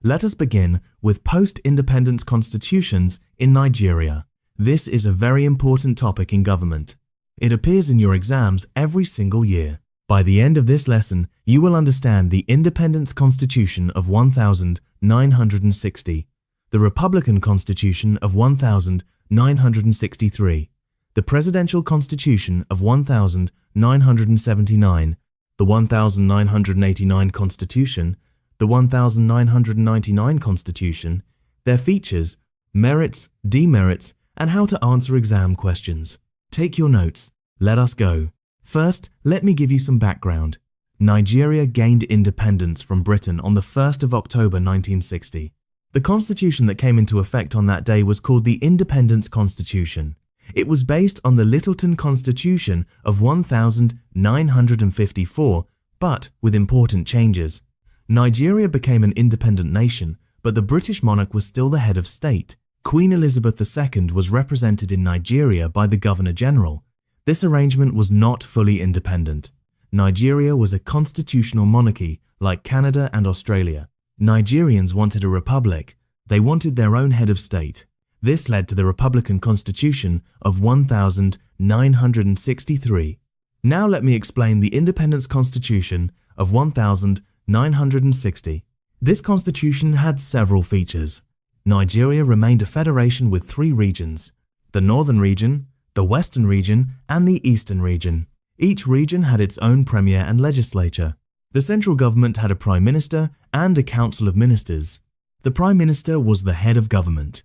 Let us begin with post-independence constitutions in Nigeria. This is a very important topic in government. It appears in your exams every single year. By the end of this lesson, you will understand the Independence Constitution of 1960, the Republican Constitution of 1963, the Presidential Constitution of 1979, the 1989 Constitution, the 1999 Constitution, their features, merits, demerits, and how to answer exam questions. Take your notes. Let us go. First, let me give you some background. Nigeria gained independence from Britain on the 1st of October 1960. The constitution that came into effect on that day was called the Independence Constitution. It was based on the Littleton Constitution of 1954, but with important changes. Nigeria became an independent nation, but the British monarch was still the head of state. Queen Elizabeth II was represented in Nigeria by the Governor-General. This arrangement was not fully independent. Nigeria was a constitutional monarchy like Canada and Australia. Nigerians wanted a republic. They wanted their own head of state. This led to the Republican Constitution of 1963. Now let me explain the Independence Constitution of 1960. This constitution had several features. Nigeria remained a federation with three regions: the Northern Region, the Western Region, and the Eastern Region. Each region had its own premier and legislature. The central government had a prime minister and a council of ministers. The prime minister was the head of government.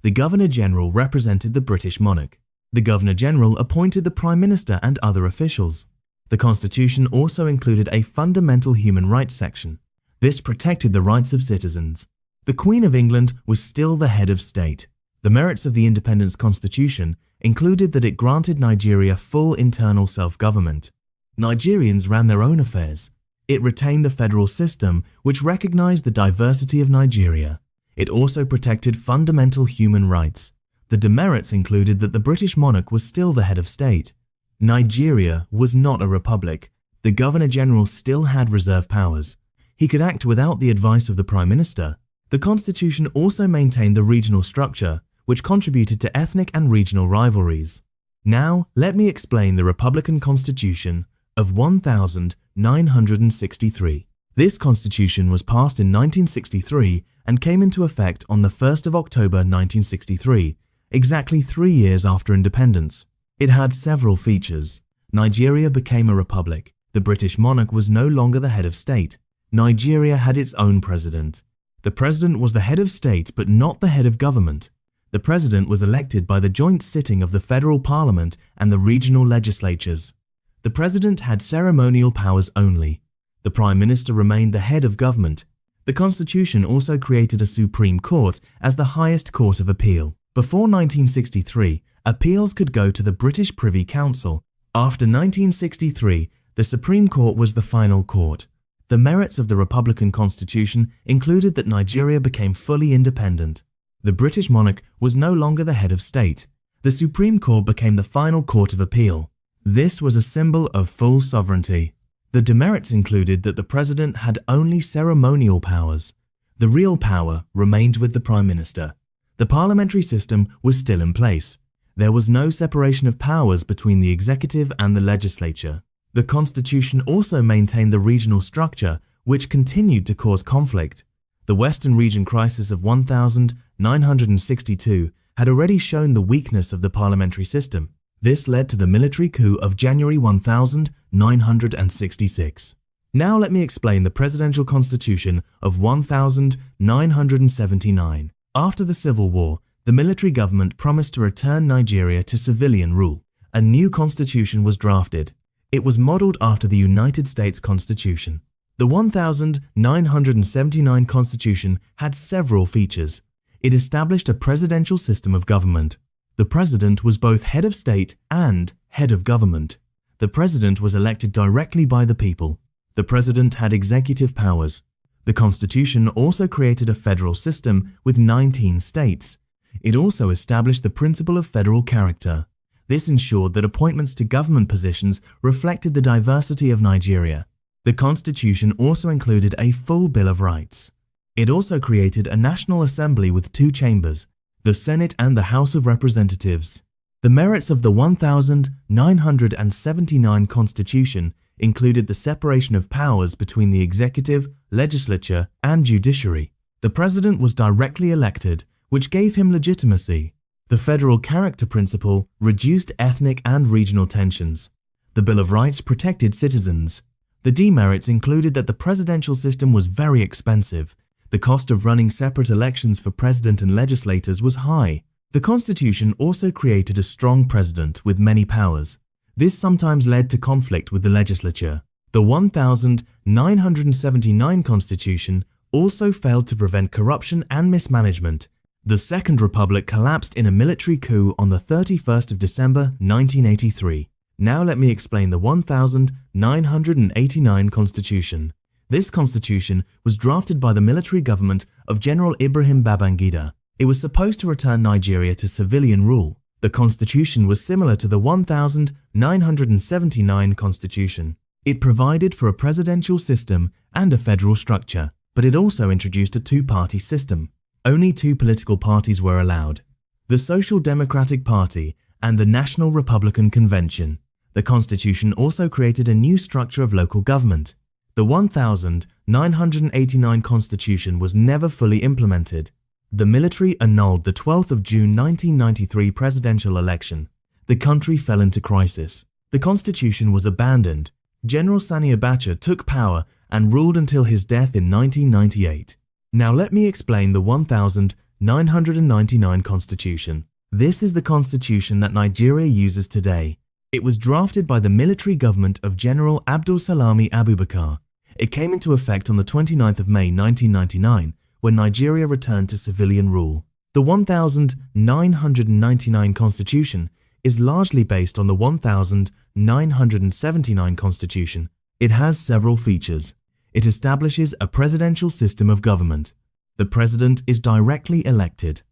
The governor-general represented the British monarch. The governor-general appointed the prime minister and other officials. The constitution also included a fundamental human rights section. This protected the rights of citizens. The Queen of England was still the head of state. The merits of the Independence Constitution included that it granted Nigeria full internal self-government. Nigerians ran their own affairs. It retained the federal system, which recognized the diversity of Nigeria. It also protected fundamental human rights. The demerits included that the British monarch was still the head of state. Nigeria was not a republic. The Governor-General still had reserve powers. He could act without the advice of the Prime Minister. The constitution also maintained the regional structure, which contributed to ethnic and regional rivalries. Now, let me explain the Republican Constitution of 1963. This constitution was passed in 1963 and came into effect on the 1st of October 1963, exactly 3 years after independence. It had several features. Nigeria became a republic. The British monarch was no longer the head of state. Nigeria had its own president. The president was the head of state but not the head of government. The president was elected by the joint sitting of the federal parliament and the regional legislatures. The president had ceremonial powers only. The prime minister remained the head of government. The constitution also created a Supreme Court as the highest court of appeal. Before 1963, appeals could go to the British Privy Council. After 1963, the Supreme Court was the final court. The merits of the Republican Constitution included that Nigeria became fully independent. The British monarch was no longer the head of state. The Supreme Court became the final court of appeal. This was a symbol of full sovereignty. The demerits included that the president had only ceremonial powers. The real power remained with the prime minister. The parliamentary system was still in place. There was no separation of powers between the executive and the legislature. The constitution also maintained the regional structure, which continued to cause conflict. The Western Region crisis of 1962 had already shown the weakness of the parliamentary system. This led to the military coup of January 1966. Now let me explain the Presidential Constitution of 1979. After the Civil War, the military government promised to return Nigeria to civilian rule. A new constitution was drafted. It was modeled after the United States Constitution. The 1979 Constitution had several features. It established a presidential system of government. The president was both head of state and head of government. The president was elected directly by the people. The president had executive powers. The Constitution also created a federal system with 19 states. It also established the principle of federal character. This ensured that appointments to government positions reflected the diversity of Nigeria. The Constitution also included a full Bill of Rights. It also created a National Assembly with two chambers, the Senate and the House of Representatives. The merits of the 1979 Constitution included the separation of powers between the executive, legislature, and judiciary. The president was directly elected, which gave him legitimacy. The federal character principle reduced ethnic and regional tensions. The Bill of Rights protected citizens. The demerits included that the presidential system was very expensive. The cost of running separate elections for president and legislators was high. The Constitution also created a strong president with many powers. This sometimes led to conflict with the legislature. The 1979 Constitution also failed to prevent corruption and mismanagement. The Second Republic collapsed in a military coup on the 31st of December 1983. Now let me explain the 1989 Constitution. This constitution was drafted by the military government of General Ibrahim Babangida. It was supposed to return Nigeria to civilian rule. The constitution was similar to the 1979 Constitution. It provided for a presidential system and a federal structure, but it also introduced a two-party system. Only two political parties were allowed: the Social Democratic Party and the National Republican Convention. The constitution also created a new structure of local government. The 1989 Constitution was never fully implemented. The military annulled the 12th of June 1993 presidential election. The country fell into crisis. The Constitution was abandoned. General Sani Abacha took power and ruled until his death in 1998. Now let me explain the 1999 Constitution. This is the constitution that Nigeria uses today. It was drafted by the military government of General Abdul Salami Abubakar. It came into effect on the 29th of May 1999 when Nigeria returned to civilian rule. The 1999 Constitution is largely based on the 1979 Constitution. It has several features. It establishes a presidential system of government. The president is directly elected.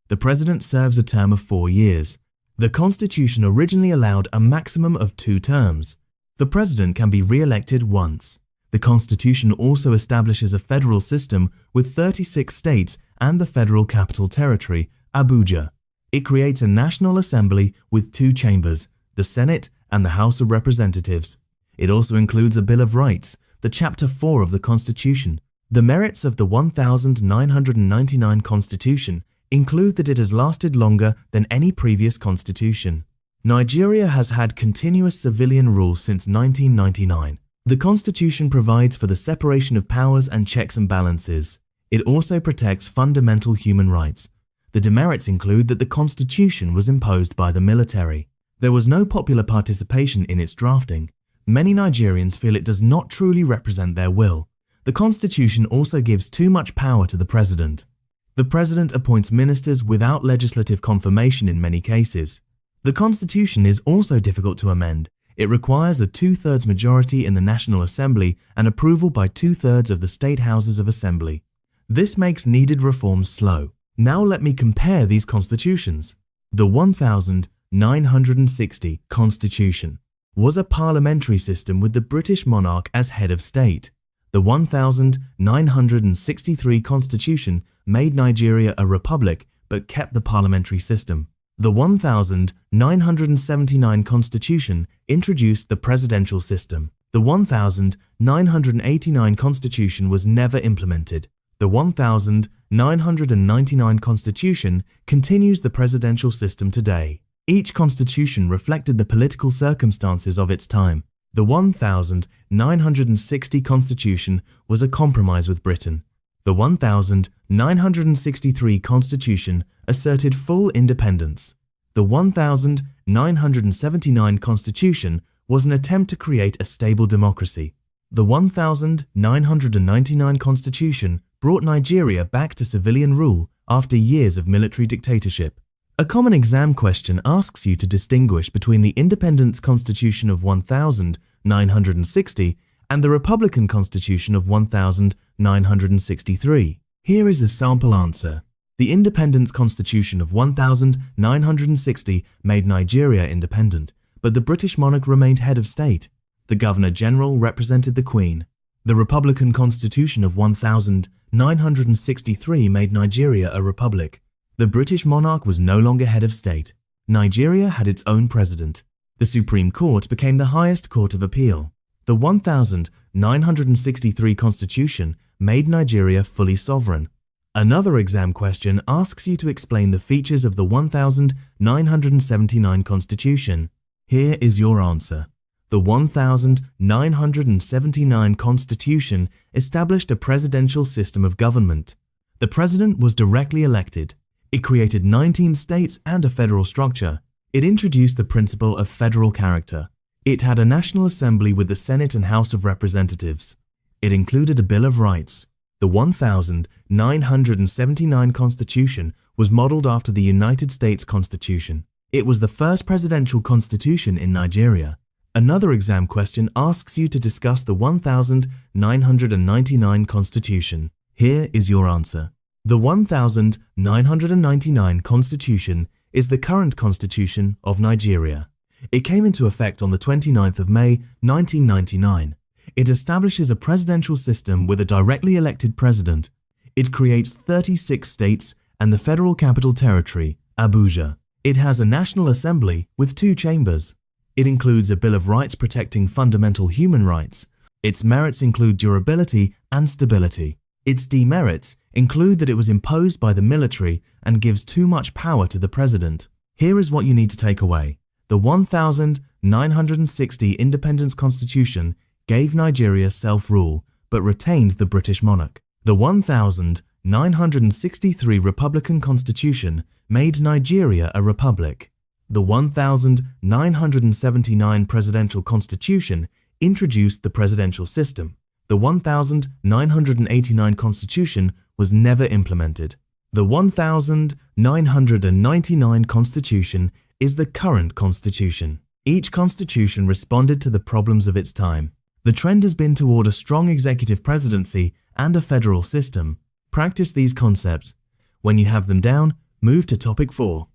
The president serves a term of 4 years. The Constitution originally allowed a maximum of 2 terms. The president can be re-elected once. The Constitution also establishes a federal system with 36 states and the Federal Capital Territory, Abuja. It creates a National Assembly with 2 chambers, the Senate and the House of Representatives. It also includes a Bill of Rights, the Chapter 4 of the Constitution. The merits of the 1999 Constitution include that it has lasted longer than any previous constitution. Nigeria has had continuous civilian rule since 1999. The Constitution provides for the separation of powers and checks and balances. It also protects fundamental human rights. The demerits include that the Constitution was imposed by the military. There was no popular participation in its drafting. Many Nigerians feel it does not truly represent their will. The Constitution also gives too much power to the president. The president appoints ministers without legislative confirmation in many cases. The Constitution is also difficult to amend. It requires a 2/3 majority in the National Assembly and approval by 2/3 of the state houses of assembly. This makes needed reforms slow. Now let me compare these constitutions. The 1960 Constitution was a parliamentary system with the British monarch as head of state. The 1963 Constitution made Nigeria a republic but kept the parliamentary system. The 1979 Constitution introduced the presidential system. The 1989 Constitution was never implemented. The 1999 Constitution continues the presidential system today. Each constitution reflected the political circumstances of its time. The 1960 Constitution was a compromise with Britain. The 1963 Constitution asserted full independence. The 1979 Constitution was an attempt to create a stable democracy. The 1999 Constitution brought Nigeria back to civilian rule after years of military dictatorship. A common exam question asks you to distinguish between the Independence Constitution of 1960 and the Republican Constitution of 1963. Here is a sample answer. The Independence Constitution of 1960 made Nigeria independent, but the British monarch remained head of state. The Governor-General represented the Queen. The Republican Constitution of 963 made Nigeria a republic. The British monarch was no longer head of state. Nigeria had its own president. The Supreme Court became the highest court of appeal. The 1963 Constitution made Nigeria fully sovereign. Another exam question asks you to explain the features of the 1979 Constitution. Here is your answer. The 1979 Constitution established a presidential system of government. The president was directly elected. It created 19 states and a federal structure. It introduced the principle of federal character. It had a National Assembly with the Senate and House of Representatives. It included a Bill of Rights. The 1979 Constitution was modeled after the United States Constitution. It was the first presidential constitution in Nigeria. Another exam question asks you to discuss the 1999 Constitution. Here is your answer. The 1999 Constitution is the current constitution of Nigeria. It came into effect on the 29th of May, 1999. It establishes a presidential system with a directly elected president. It creates 36 states and the Federal Capital Territory, Abuja. It has a National Assembly with 2 chambers. It includes a Bill of Rights protecting fundamental human rights. Its merits include durability and stability. Its demerits include that it was imposed by the military and gives too much power to the president. Here is what you need to take away. The 1960 Independence Constitution gave Nigeria self-rule but retained the British monarch. The 1963 Republican Constitution made Nigeria a republic. The 1979 Presidential Constitution introduced the presidential system. The 1989 Constitution was never implemented. The 1999 Constitution is the current constitution. Each constitution responded to the problems of its time. The trend has been toward a strong executive presidency and a federal system. Practice these concepts. When you have them down, move to topic 4.